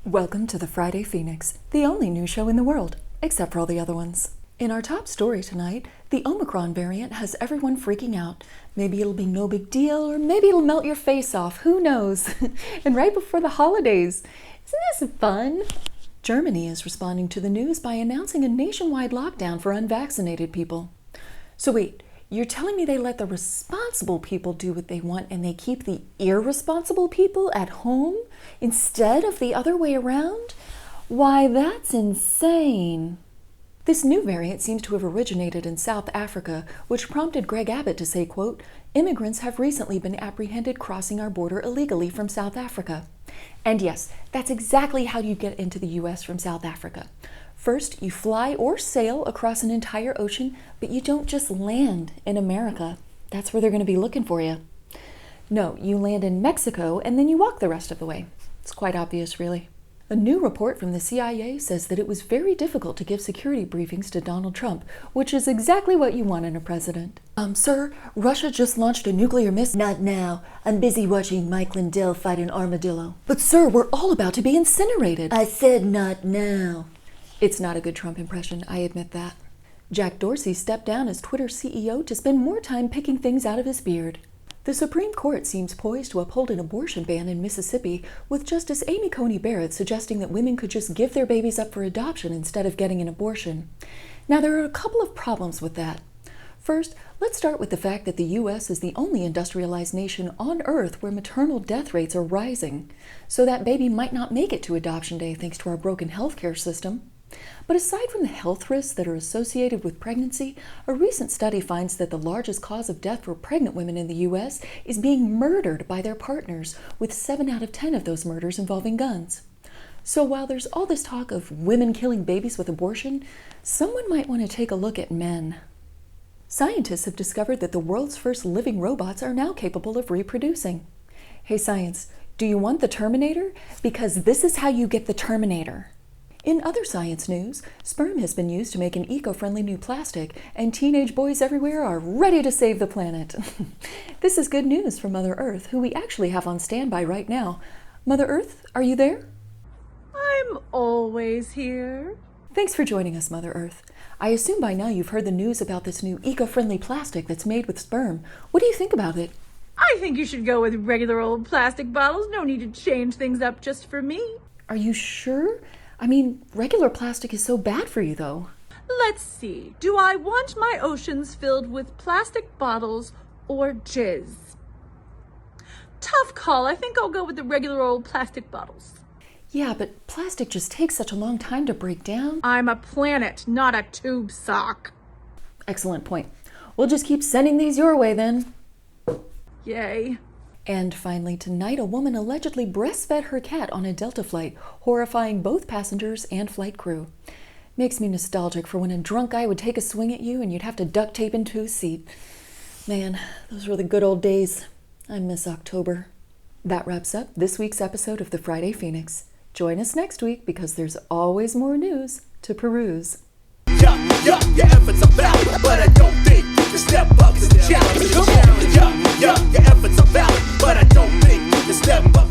Welcome to the Friday Phoenix, the only news show in the world, except for all the other ones. In our top story tonight, the Omicron variant has everyone freaking out. Maybe it'll be no big deal, or maybe it'll melt your face off, who knows? And right before the holidays. Isn't this fun? Germany is responding to the news by announcing a nationwide lockdown for unvaccinated people. So wait, you're telling me they let the responsible people do what they want and they keep the irresponsible people at home instead of the other way around? Why, that's insane. This new variant seems to have originated in South Africa, which prompted Greg Abbott to say, quote, "Immigrants have recently been apprehended crossing our border illegally from South Africa." And yes, that's exactly how you get into the U.S. from South Africa. First, you fly or sail across an entire ocean, but you don't just land in America. That's where they're going to be looking for you. No, you land in Mexico and then you walk the rest of the way. It's quite obvious, really. A new report from the CIA says that it was very difficult to give security briefings to Donald Trump, which is exactly what you want in a president. Sir, Russia just launched a nuclear missile. Not now. I'm busy watching Mike Lindell fight an armadillo. But sir, we're all about to be incinerated. I said not now. It's not a good Trump impression, I admit that. Jack Dorsey stepped down as Twitter CEO to spend more time picking things out of his beard. The Supreme Court seems poised to uphold an abortion ban in Mississippi, with Justice Amy Coney Barrett suggesting that women could just give their babies up for adoption instead of getting an abortion. Now, there are a couple of problems with that. First, let's start with the fact that the U.S. is the only industrialized nation on Earth where maternal death rates are rising, so that baby might not make it to adoption day thanks to our broken healthcare system. But aside from the health risks that are associated with pregnancy, a recent study finds that the largest cause of death for pregnant women in the U.S. is being murdered by their partners, with 7 out of 10 of those murders involving guns. So while there's all this talk of women killing babies with abortion, someone might want to take a look at men. Scientists have discovered that the world's first living robots are now capable of reproducing. Hey science, do you want the Terminator? Because this is how you get the Terminator. In other science news, sperm has been used to make an eco-friendly new plastic, and teenage boys everywhere are ready to save the planet. This is good news for Mother Earth, who we actually have on standby right now. Mother Earth, are you there? I'm always here. Thanks for joining us, Mother Earth. I assume by now you've heard the news about this new eco-friendly plastic that's made with sperm. What do you think about it? I think you should go with regular old plastic bottles. No need to change things up just for me. Are you sure? I mean, regular plastic is so bad for you, though. Let's see. Do I want my oceans filled with plastic bottles or jizz? Tough call. I think I'll go with the regular old plastic bottles. Yeah, but plastic just takes such a long time to break down. I'm a planet, not a tube sock. Excellent point. We'll just keep sending these your way, then. Yay. And finally, tonight, a woman allegedly breastfed her cat on a Delta flight, horrifying both passengers and flight crew. Makes me nostalgic for when a drunk guy would take a swing at you and you'd have to duct tape into his seat. Man, those were the good old days. I miss October. That wraps up this week's episode of the Friday Phoenix. Join us next week because there's always more news to peruse. Your efforts are valid, but I don't think you can step up to the challenge. Your efforts are valid, but I don't think you can step up.